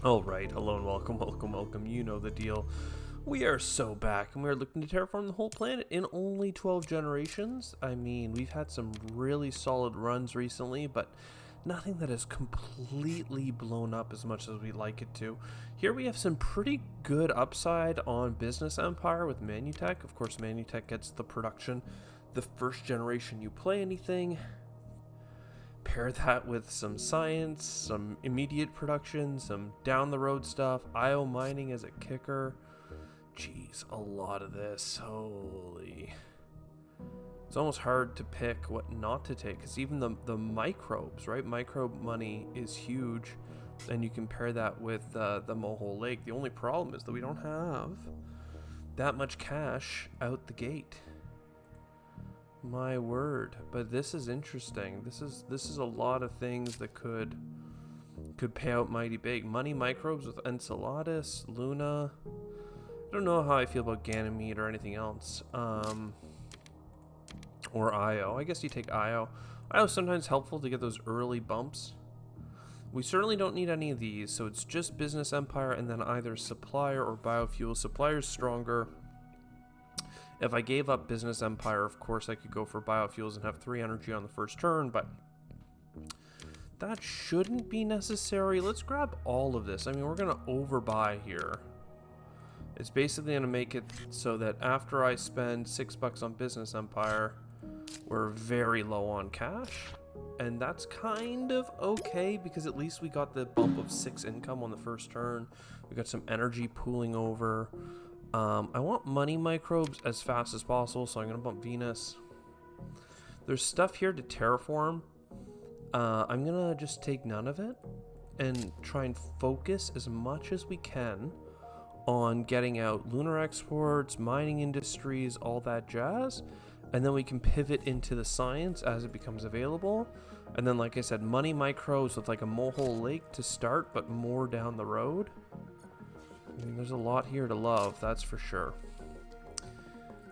All right, hello and welcome, welcome, welcome. You know the deal. We are so back, and we are looking to terraform the whole planet in only 12 generations. I mean, we've had some really solid runs recently, but nothing that has completely blown up as much as we'd like it to. Here we have some pretty good upside on Business Empire with Manutech. Of course, Manutech gets the production the first generation you play anything. Pair that with some science, some immediate production, some down the road stuff, IO mining as a kicker. Jeez, a lot of this. Holy. It's almost hard to pick what not to take, because even the microbes, right? Microbe money is huge, and you can pair that with the Moho Lake. The only problem is that we don't have that much cash out the gate. My word, but this is interesting. This is a lot of things that could pay out mighty big. Money microbes with Enceladus, Luna. I don't know how I feel about Ganymede or anything else. Or Io. I guess you take Io. Io's sometimes helpful to get those early bumps. We certainly don't need any of these, so it's just Business Empire and then either Supplier or Biofuel. Supplier's stronger. If I gave up Business Empire, of course I could go for Biofuels and have 3 energy on the first turn, but that shouldn't be necessary. Let's grab all of this. I mean, we're going to overbuy here. It's basically going to make it so that after I spend $6 on Business Empire, we're very low on cash. And that's kind of okay, because at least we got the bump of 6 income on the first turn. We got some energy pooling over. I want money microbes as fast as possible, so I'm going to bump Venus. There's stuff here to terraform. I'm going to just take none of it and try and focus as much as we can on getting out lunar exports, mining industries, all that jazz. And then we can pivot into the science as it becomes available. And then, like I said, money microbes with like a Moho Lake to start, but more down the road. I mean, there's a lot here to love, that's for sure.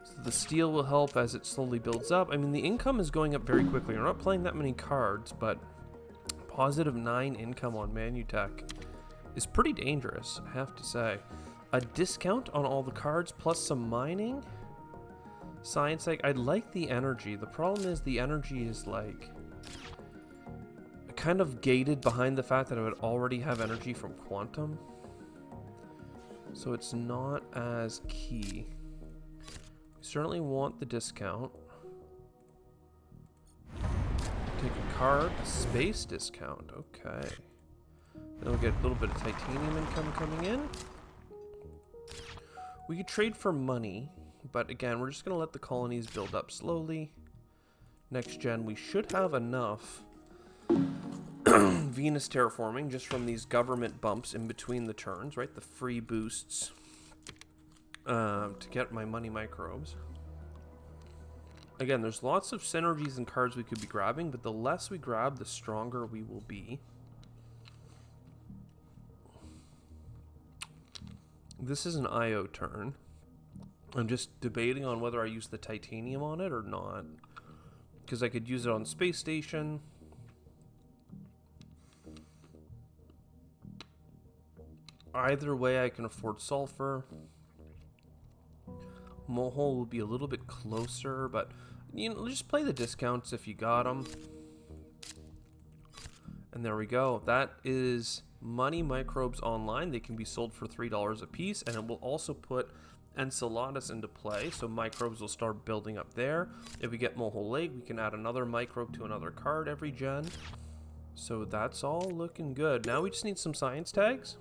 So the steel will help as it slowly builds up. I mean, the income is going up very quickly. We're not playing that many cards, but positive 9 income on Manutech is pretty dangerous, I have to say. A discount on all the cards plus some mining. Science, I like the energy. The problem is the energy is like kind of gated behind the fact that I would already have energy from quantum. So it's not as key. We certainly want the discount. Take a card, a space discount, okay. Then we'll get a little bit of titanium income coming in. We could trade for money, but again, we're just going to let the colonies build up slowly. Next gen, we should have enough Venus terraforming just from these government bumps in between the turns, right? The free boosts to get my money microbes. Again, there's lots of synergies and cards we could be grabbing, but the less we grab, the stronger we will be. This is an IO turn. I'm just debating on whether I use the titanium on it or not, because I could use it on space station. Either way, I can afford sulfur. Moho will be a little bit closer, but you know, just play the discounts if you got them. And there we go. That is money microbes online. They can be sold for $3 a piece, and it will also put Enceladus into play, so microbes will start building up there. If we get Moho Lake, we can add another microbe to another card every gen. So that's all looking good. Now we just need some science tags.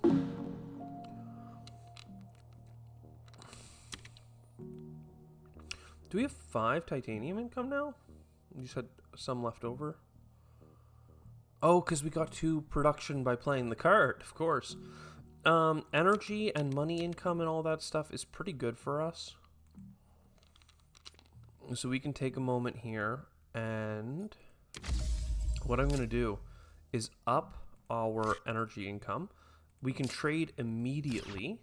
Do we have 5 titanium income now? You just had some left over. Oh, because we got 2 production by playing the card, of course. Energy and money income and all that stuff is pretty good for us. So we can take a moment here, and what I'm going to do is up our energy income. We can trade immediately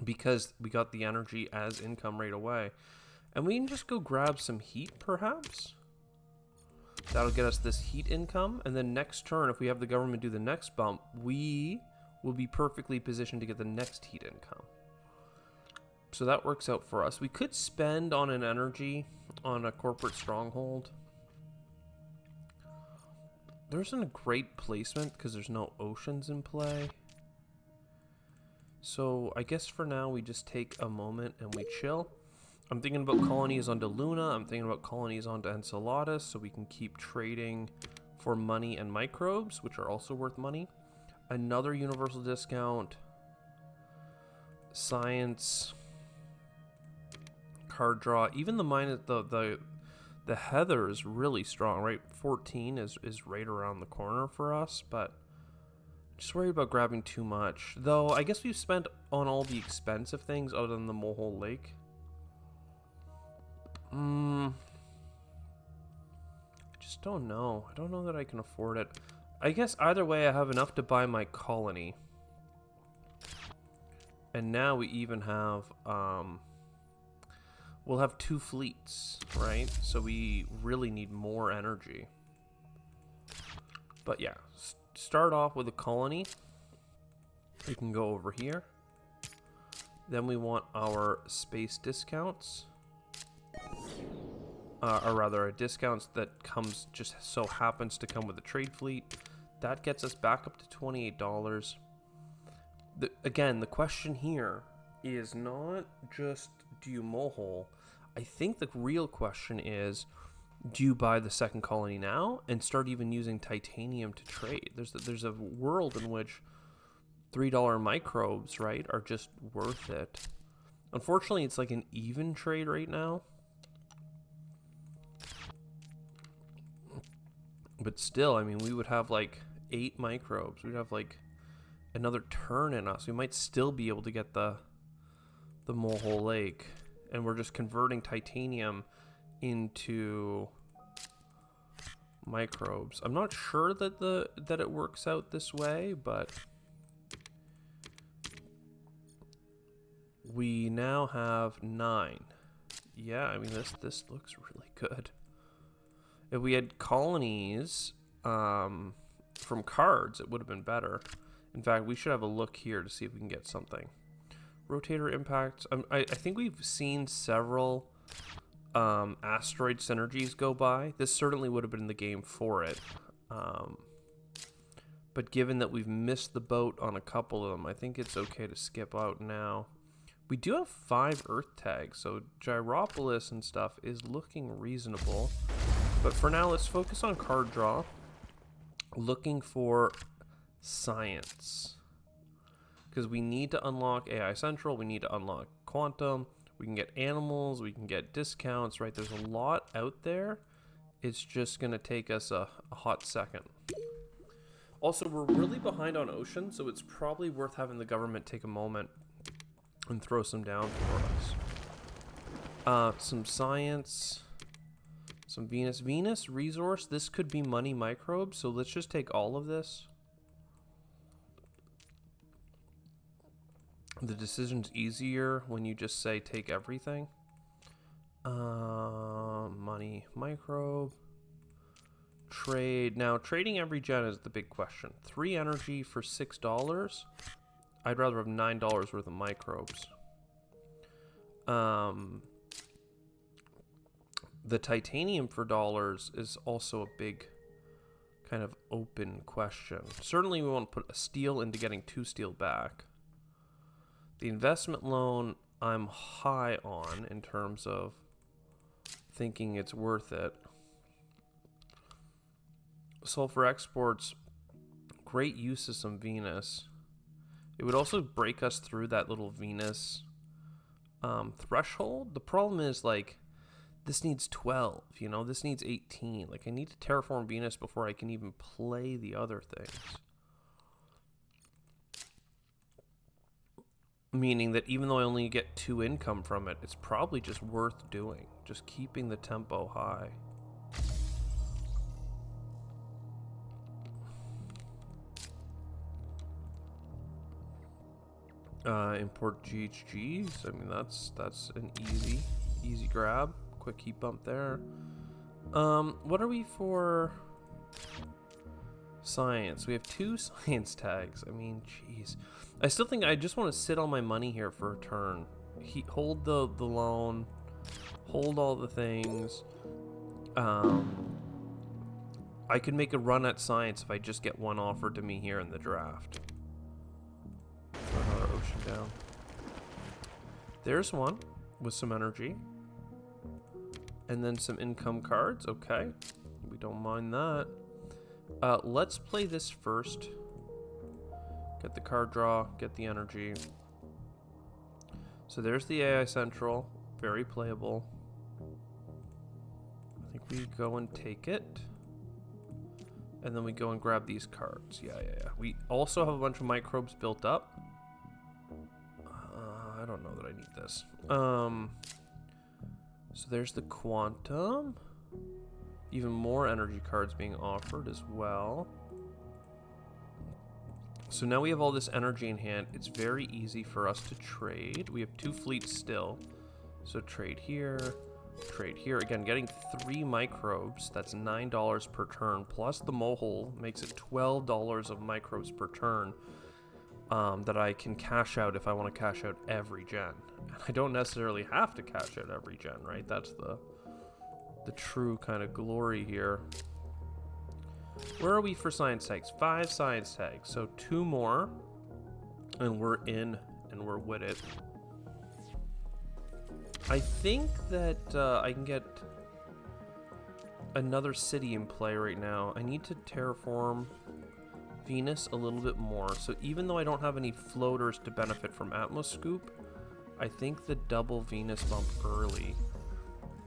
because we got the energy as income right away. And we can just go grab some heat, perhaps. That'll get us this heat income. And then next turn, if we have the government do the next bump, we we'll be perfectly positioned to get the next heat income. So that works out for us. We could spend on an energy on a corporate stronghold. There isn't a great placement because there's no oceans in play. So I guess for now we just take a moment and we chill. I'm thinking about colonies onto Luna. I'm thinking about colonies onto Enceladus so we can keep trading for money and microbes, which are also worth money. Another universal discount. Science. Card draw. Even the minus the Heather is really strong, right? 14 is right around the corner for us, but just worried about grabbing too much. Though I guess we've spent on all the expensive things other than the Mohole Lake. I just don't know. I don't know that I can afford it. I guess either way I have enough to buy my colony. And now we even have we'll have 2 fleets, right? So we really need more energy. But yeah, start off with a colony. We can go over here. Then we want our space discounts. Or rather, a discounts that comes just so happens to come with a trade fleet. That gets us back up to $28. Again, the question here is not just do you mohole. I think the real question is, do you buy the second colony now and start even using titanium to trade? There's a world in which $3 microbes, right, are just worth it. Unfortunately, it's like an even trade right now. But still, I mean, we would have like 8 microbes. We'd have like another turn in us. We might still be able to get the Mohole Lake. And we're just converting titanium into microbes. I'm not sure that it works out this way, but we now have 9. Yeah, I mean this looks really good. If we had colonies from cards, it would have been better. In fact, we should have a look here to see if we can get something. Rotator impacts. I think we've seen several asteroid synergies go by. This certainly would have been the game for it. But given that we've missed the boat on a couple of them, I think it's okay to skip out now. We do have 5 Earth tags, so Gyropolis and stuff is looking reasonable. But for now, let's focus on card draw. Looking for science. Because we need to unlock AI Central, we need to unlock Quantum, we can get animals, we can get discounts, right? There's a lot out there. It's just going to take us a hot second. Also, we're really behind on ocean, so it's probably worth having the government take a moment and throw some down for us. Some science, some Venus. Venus resource, this could be money microbes, so let's just take all of this. The decision's easier when you just say take everything. Money, microbe, trade. Now, trading every gen is the big question. 3 energy for $6. I'd rather have $9 worth of microbes. The titanium for dollars is also a big kind of open question. Certainly we want to put a steel into getting 2 steel back. The investment loan I'm high on in terms of thinking it's worth it. Sulfur exports, great use of some Venus. It would also break us through that little Venus threshold. The problem is, like, this needs 12, you know? This needs 18. Like, I need to terraform Venus before I can even play the other things. Meaning that even though I only get 2 income from it, it's probably just worth doing. Just keeping the tempo high. Import GHGs. I mean, that's an easy grab. Quick heat bump there. What are we for? Science. We have 2 science tags. I mean, jeez. I still think I just want to sit on my money here for a turn. Hold the loan. Hold all the things. I could make a run at science if I just get one offered to me here in the draft. Throw another ocean down. There's one with some energy. And then some income cards. Okay. We don't mind that. Let's play this first. Get the card draw, get the energy. So there's the AI Central. Very playable. I think we go and take it. And then we go and grab these cards. Yeah. We also have a bunch of microbes built up. I don't know that I need this. So there's the quantum. Even more energy cards being offered as well. So now we have all this energy in hand. It's very easy for us to trade. We have 2 fleets still. So trade here. Trade here. Again, getting 3 microbes. That's $9 per turn. Plus the mohole makes it $12 of microbes per turn. That I can cash out if I want to cash out every gen. And I don't necessarily have to cash out every gen, right? That's the true kind of glory here. Where are we for science tags? 5 science tags. So 2 more. And we're in and we're with it. I think that I can get another city in play right now. I need to terraform Venus a little bit more. So even though I don't have any floaters to benefit from Atmoscoop, I think the double Venus bump early,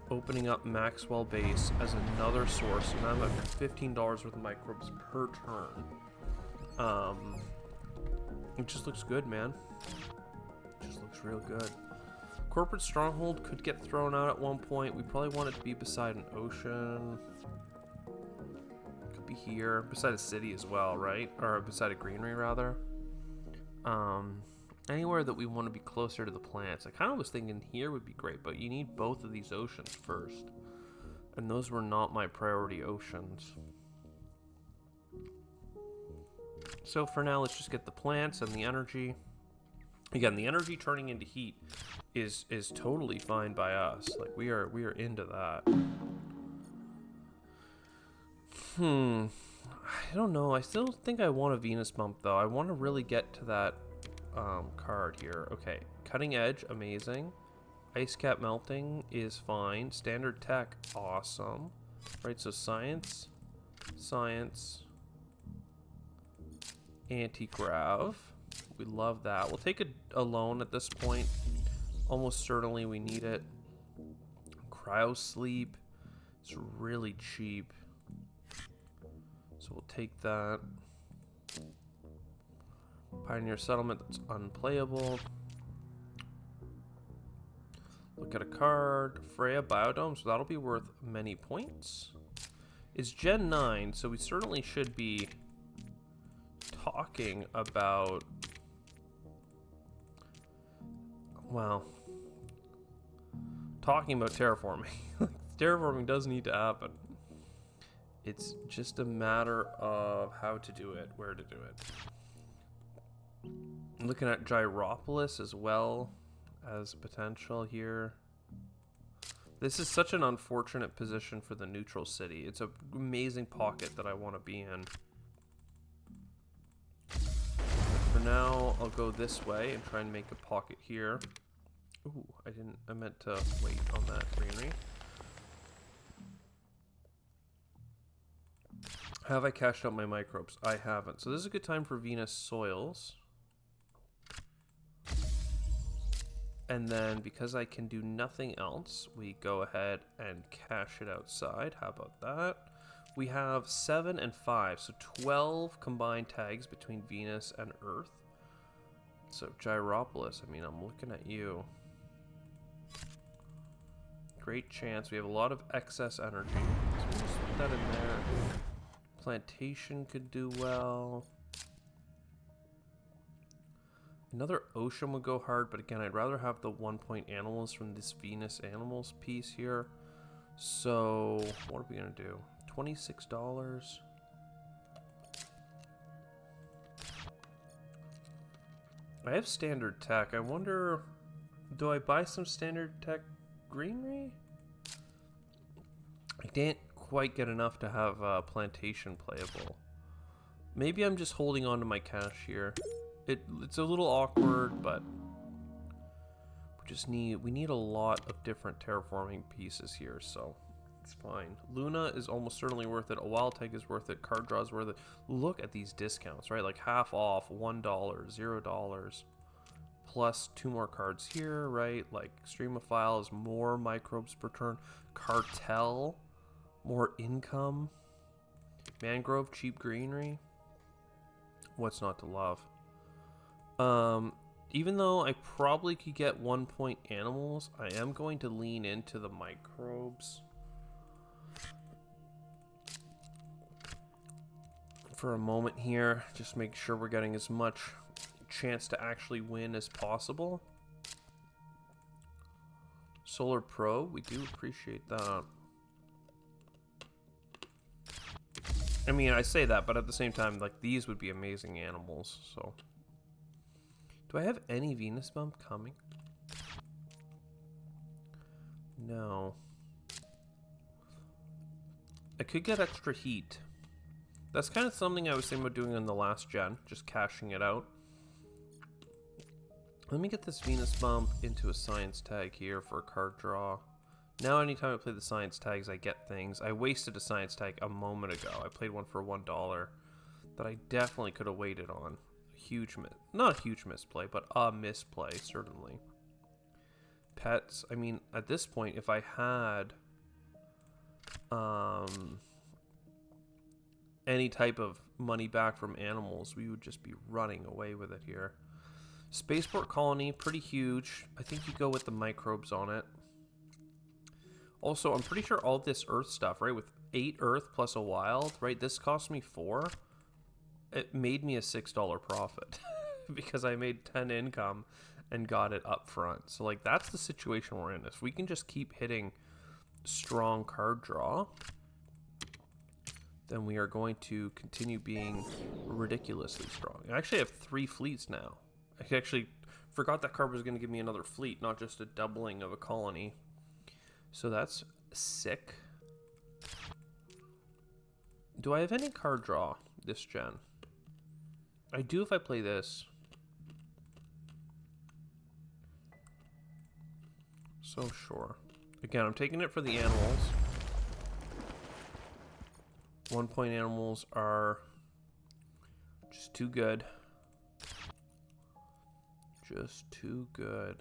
opening up Maxwell Base as another source, and I'm at $15 worth of microbes per turn. It just looks good, man. It just looks real good. Corporate Stronghold could get thrown out at one point. We probably want it to be beside an ocean. Could be here, beside a city as well, right? Or beside a greenery, rather. Anywhere that we want to be closer to the plants. I kind of was thinking here would be great, but you need both of these oceans first. And those were not my priority oceans. So for now, let's just get the plants and the energy. Again, the energy turning into heat is totally fine by us. Like we are into that. I don't know. I still think I want a Venus bump though. I want to really get to that card here. Okay, cutting edge, amazing. Ice cap melting is fine. Standard tech, awesome. Right, so science, anti-grav. We love that. We'll take a loan at this point. Almost certainly we need it. Cryo sleep. It's really cheap. So we'll take that. Pioneer settlement, that's unplayable. Look at a card. Freya biodome, so that'll be worth many points. It's Gen 9, so we certainly should be talking about... Well, talking about terraforming. Terraforming does need to happen. It's just a matter of how to do it, where to do it. I'm looking at Gyropolis as well as potential here. This is such an unfortunate position for the neutral city. It's an amazing pocket that I want to be in. For now, I'll go this way and try and make a pocket here. Ooh, I meant to wait on that greenery. Have I cashed out my microbes? I haven't. So this is a good time for Venus soils. And then because I can do nothing else, we go ahead and cash it outside. How about that? We have 7 and 5, so 12 combined tags between Venus and Earth. So Gyropolis, I mean, I'm looking at you. Great chance. We have a lot of excess energy. So we'll just put that in there. Plantation could do well. Another ocean would go hard, but again, I'd rather have the 1-point animals from this Venus animals piece here. So what are we gonna do? $26. I have standard tech. I wonder, do I buy some standard tech greenery? I didn't quite get enough to have plantation playable. Maybe I'm just holding on to my cash here. It's a little awkward, but we need a lot of different terraforming pieces here, so it's fine. Luna is almost certainly worth it. A wild tag is worth it. Card draw is worth it. Look at these discounts, right? Like half off, $1, $0, plus 2 more cards here, right? Like Streamophile is more microbes per turn. Cartel, more income. Mangrove, cheap greenery. What's not to love? Even though I probably could get 1-point animals, I am going to lean into the microbes for a moment here. Just make sure we're getting as much chance to actually win as possible. Solar Pro, we do appreciate that. I mean, I say that, but at the same time, like, these would be amazing animals, so. Do I have any Venus bump coming? No. I could get extra heat. That's kind of something I was thinking about doing in the last gen, just cashing it out. Let me get this Venus bump into a science tag here for a card draw. Now anytime I play the science tags, I get things. I wasted a science tag a moment ago. I played one for $1 that I definitely could have waited on. Not a huge misplay, but a misplay, certainly. Pets, I mean, at this point, if I had any type of money back from animals, we would just be running away with it here. Spaceport colony, pretty huge. I think you go with the microbes on it. Also, I'm pretty sure all this earth stuff, right, with 8 earth plus a wild, right, this cost me 4. It made me a $6 profit because I made 10 income and got it up front. So, like, that's the situation we're in. If we can just keep hitting strong card draw, then we are going to continue being ridiculously strong. I actually have 3 fleets now. I actually forgot that card was going to give me another fleet, not just a doubling of a colony. So that's sick. Do I have any card draw this gen? I do if I play this. So sure. Again, I'm taking it for the animals. 1-point animals are just too good. Just too good.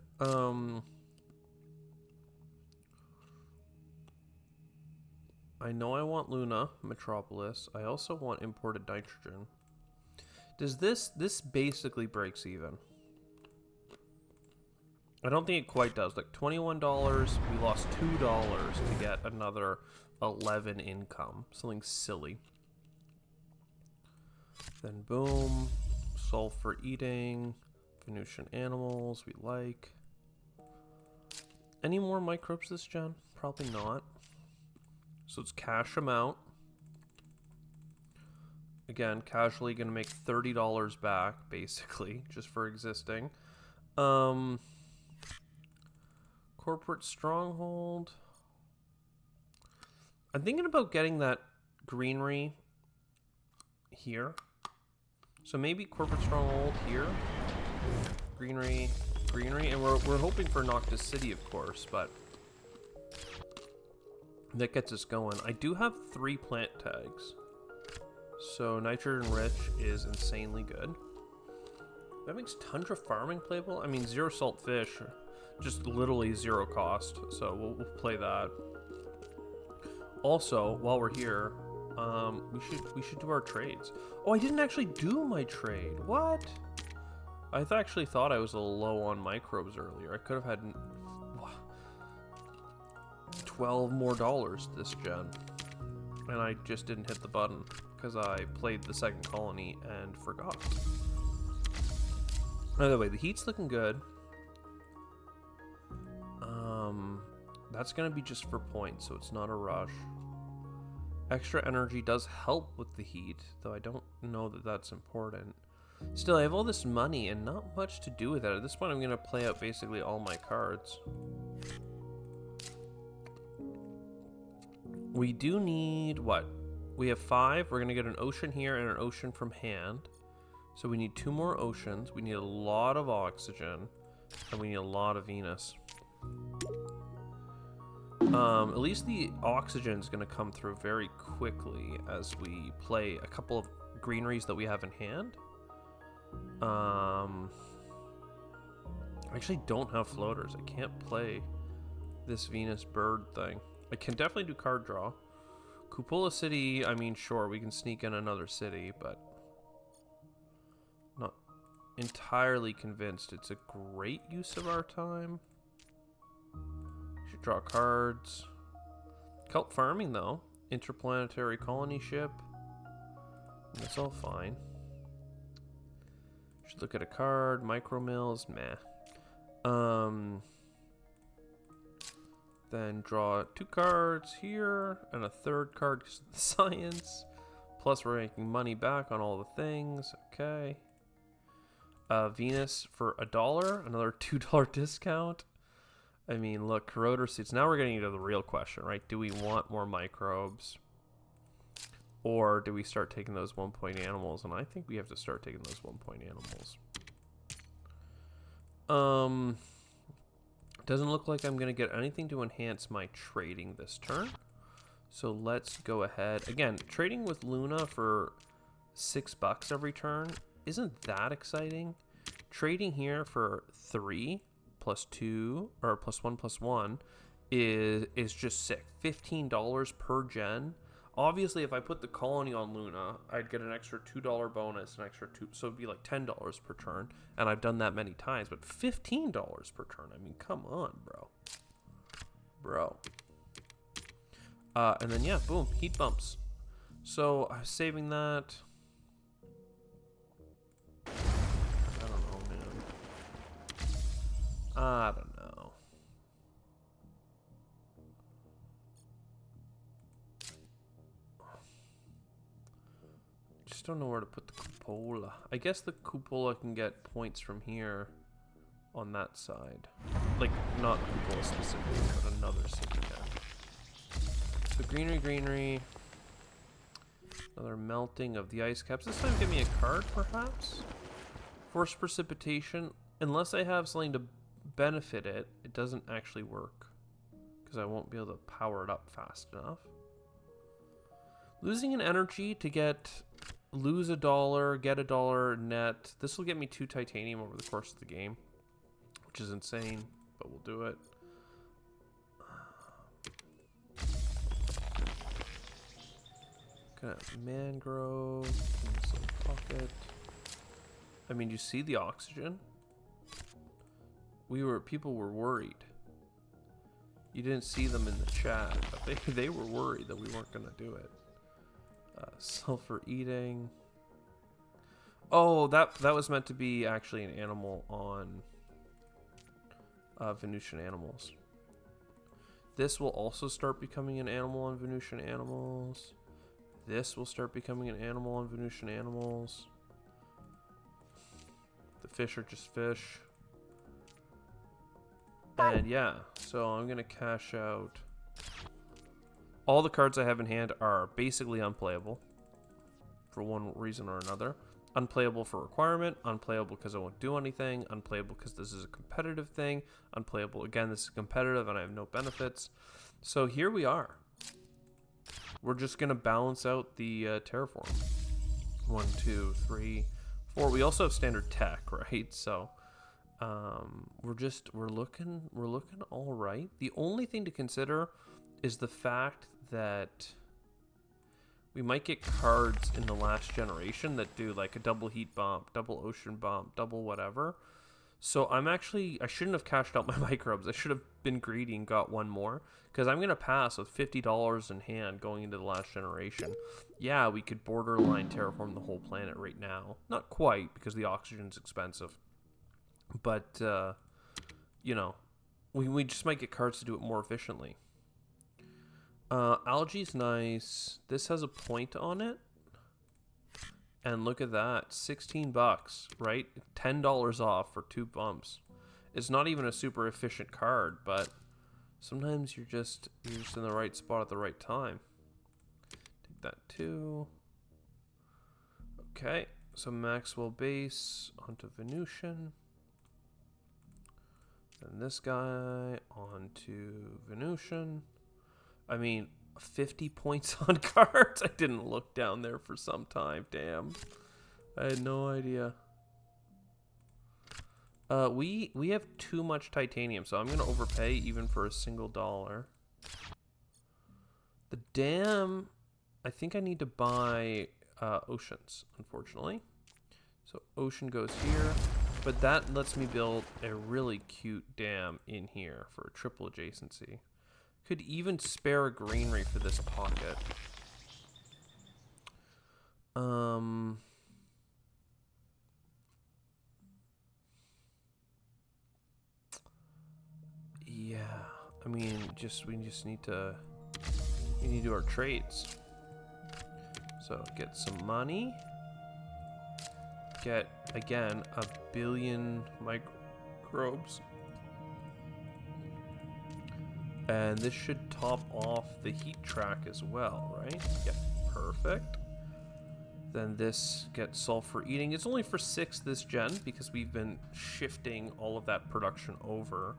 I know I want Luna, Metropolis. I also want imported nitrogen. Does this basically breaks even? I don't think it quite does. Like $21, we lost $2 to get another 11 income. Something silly. Then boom, sulfur eating, Venusian animals we like. Any more microbes this gen? Probably not. So let's cash them out. Again, casually going to make $30 back, basically, just for existing. Corporate stronghold. I'm thinking about getting that greenery here. So maybe corporate stronghold here. Greenery, and we're hoping for Noctis City, of course, but that gets us going. I do have 3 plant tags. So nitrogen rich is insanely good. That makes tundra farming playable. I mean, 0 salt fish, just literally 0 cost. So we'll play that. Also, while we're here, we should do our trades. Oh, I didn't actually do my trade. What? I actually thought I was a little low on microbes earlier. I could have had $12 more this gen, and I just didn't hit the button because I played the second colony and forgot. By the way, the heat's looking good. That's gonna be just for points, so it's not a rush. Extra energy does help with the heat, though I don't know that that's important. Still, I have all this money and not much to do with it. At this point, I'm going to play out basically all my cards. We do need, what? We have 5. We're going to get an ocean here and an ocean from hand. So we need 2 more oceans. We need a lot of oxygen. And we need a lot of Venus. At least the oxygen is going to come through very quickly as we play a couple of greeneries that we have in hand. I actually don't have floaters. I can't play this Venus bird thing. I can definitely do card draw. Cupola City, I mean, sure, we can sneak in another city, but not entirely convinced it's a great use of our time. Should draw cards. Kelp farming, though. Interplanetary colony ship. That's all fine. Should look at a card. Micro mills, meh. Then draw 2 cards here and a 3rd card because of the science. Plus we're making money back on all the things. Okay. Venus for $1, another $2 discount. I mean, look, corroder seeds. Now we're getting into the real question, right? Do we want more microbes? Or do we start taking those 1-point animals? And I think we have to start taking those 1-point animals. Doesn't look like I'm going to get anything to enhance my trading this turn. So let's go ahead. Again, trading with Luna for $6 every turn isn't that exciting. Trading here for 3 plus 2 or plus 1 is just sick. $15 per gen. Obviously, if I put the colony on Luna, I'd get an extra $2 bonus, an extra 2, so it'd be like $10 per turn, and I've done that many times. But $15 per turn, I mean, come on, bro. And then yeah, boom, heat bumps. So I was saving that. I don't know, man. I don't know. Don't know where to put the cupola. I guess the cupola can get points from here on that side. Like, not cupola specifically, but another city can. So greenery. Another melting of the ice caps. This time give me a card, perhaps? Force precipitation. Unless I have something to benefit it, it doesn't actually work. Because I won't be able to power it up fast enough. Losing an energy to lose $1, get $1 net. This will get me 2 titanium over the course of the game, which is insane, but we'll do it. Got mangrove, pocket. I mean, you see the oxygen? People were worried. You didn't see them in the chat, but they were worried that we weren't gonna do it. Sulfur eating. Oh, that was meant to be actually an animal on Venusian animals. This will also start becoming an animal on Venusian animals. This will start becoming an animal on Venusian animals. The fish are just fish. And yeah, so I'm gonna cash out. All the cards I have in hand are basically unplayable for one reason or another. Unplayable for requirement, unplayable because I won't do anything, unplayable because this is a competitive thing, unplayable, again, this is competitive and I have no benefits. So here we are. We're just going to balance out the terraform. 1, 2, 3, 4. We also have standard tech, right? So we're looking all right. The only thing to consider is the fact that we might get cards in the last generation that do like a double heat bump, double ocean bump, double whatever. So I shouldn't have cashed out my microbes. I should have been greedy and got one more, because I'm going to pass with $50 in hand going into the last generation. Yeah, we could borderline terraform the whole planet right now. Not quite, because the oxygen's expensive. But, you know, we just might get cards to do it more efficiently. Algae's nice. This has a point on it. And look at that, 16 bucks, right? $10 off for 2 bumps. It's not even a super efficient card, but sometimes you're just in the right spot at the right time. Take that too. Okay, so Maxwell base onto Venusian. And this guy onto Venusian. I mean, 50 points on cards. I didn't look down there for some time. Damn. I had no idea. We have too much titanium, so I'm going to overpay even for a single dollar. The dam, I think I need to buy oceans, unfortunately. So ocean goes here, but that lets me build a really cute dam in here for a triple adjacency. Could even spare a greenery for this pocket. Yeah, I mean, we just need to do our trades. So get some money. Get again 1 billion microbes. And this should top off the heat track as well, right? Yeah, perfect. Then this gets sulfur eating. It's only for 6 this gen because we've been shifting all of that production over.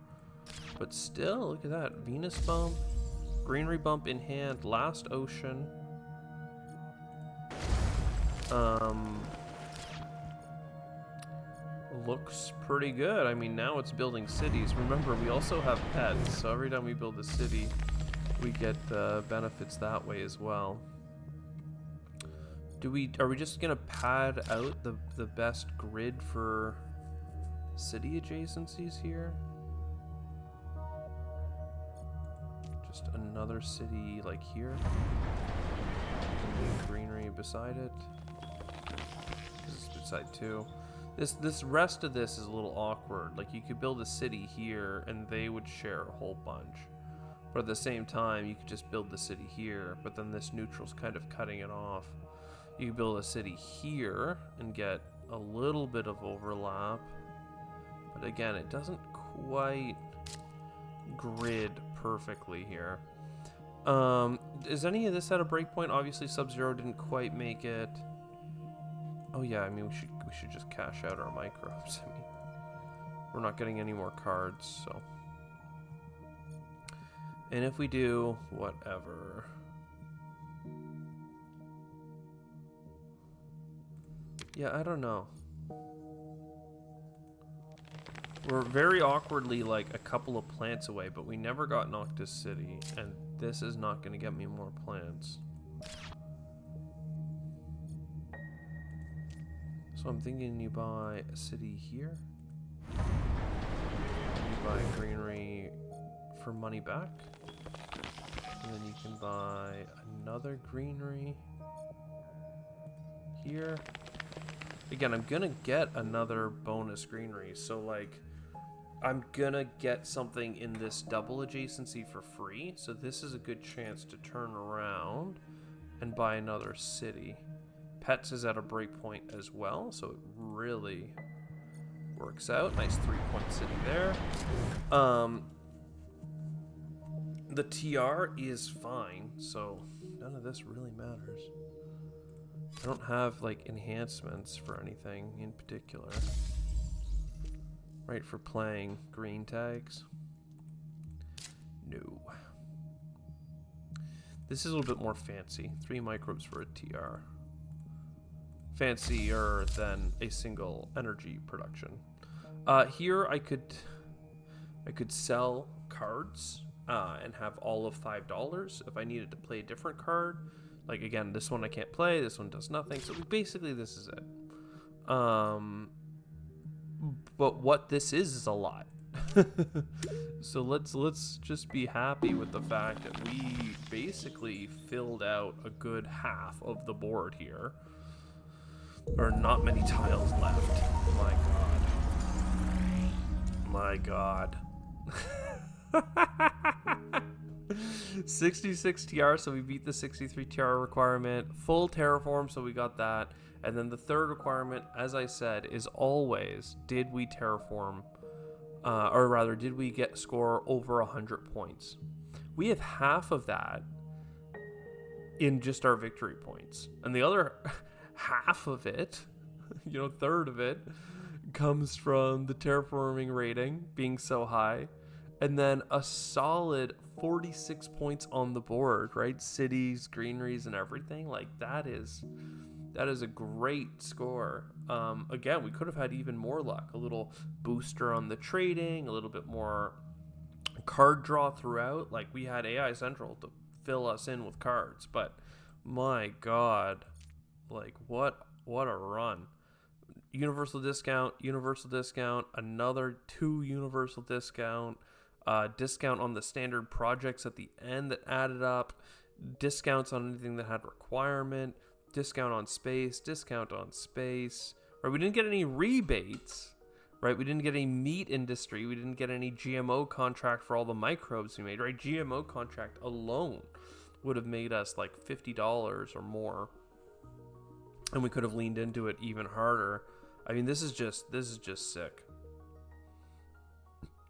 But still, look at that. Venus bump, greenery bump in hand, last ocean. Looks pretty good. I mean, now it's building cities. Remember, we also have pets, so every time we build a city, we get benefits that way as well. Are we just gonna pad out the best grid for city adjacencies here? Just another city like here. Greenery beside it. This is beside too. This rest of this is a little awkward. Like, you could build a city here and they would share a whole bunch. But at the same time, you could just build the city here, but then this neutral's kind of cutting it off. You could build a city here and get a little bit of overlap. But again, it doesn't quite grid perfectly here. Is any of this at a breakpoint? Obviously, Sub-Zero didn't quite make it. Oh yeah, I mean, we should just cash out our microbes. I mean, we're not getting any more cards, so. And if we do, whatever. Yeah, I don't know. We're very awkwardly like a couple of plants away, but we never got Noctis City, and this is not going to get me more plants. So I'm thinking you buy a city here. You buy greenery for money back. And then you can buy another greenery here. Again, I'm gonna get another bonus greenery. So like, I'm gonna get something in this double adjacency for free. So this is a good chance to turn around and buy another city. Pets is at a breakpoint as well, so it really works out. Nice 3-point city there. The TR is fine, so none of this really matters. I don't have like enhancements for anything in particular. Right, for playing green tags? No. This is a little bit more fancy. 3 microbes for a TR. Fancier than a single energy production. Here I could sell cards and have all of $5 if I needed to play a different card. Like, again, this one I can't play, this one does nothing. So basically this is it. But what this is a lot. So let's just be happy with the fact that we basically filled out a good half of the board here. Or not many tiles left. My god. 66 TR, so we beat the 63 TR requirement. Full terraform, so we got that. And then the third requirement, as I said, is always, did we terraform, or rather, did we score over 100 points? We have half of that in just our victory points. And the other half of it, third of it, comes from the terraforming rating being so high. And then a solid 46 points on the board, right? Cities, greeneries, and everything. Like, that is a great score. Again, we could have had even more luck. A little booster on the trading, a little bit more card draw throughout. Like, we had AI Central to fill us in with cards, but my god, like, what a run. Universal discount, another 2 universal discount on the standard projects at the end that added up, discounts on anything that had requirement, discount on space, right? We didn't get any rebates, right? We didn't get any meat industry. We didn't get any GMO contract for all the microbes we made, right? GMO contract alone would have made us like $50 or more. And we could have leaned into it even harder. I mean, this is just sick.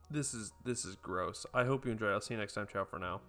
This is gross. I hope you enjoy. I'll see you next time. Ciao for now.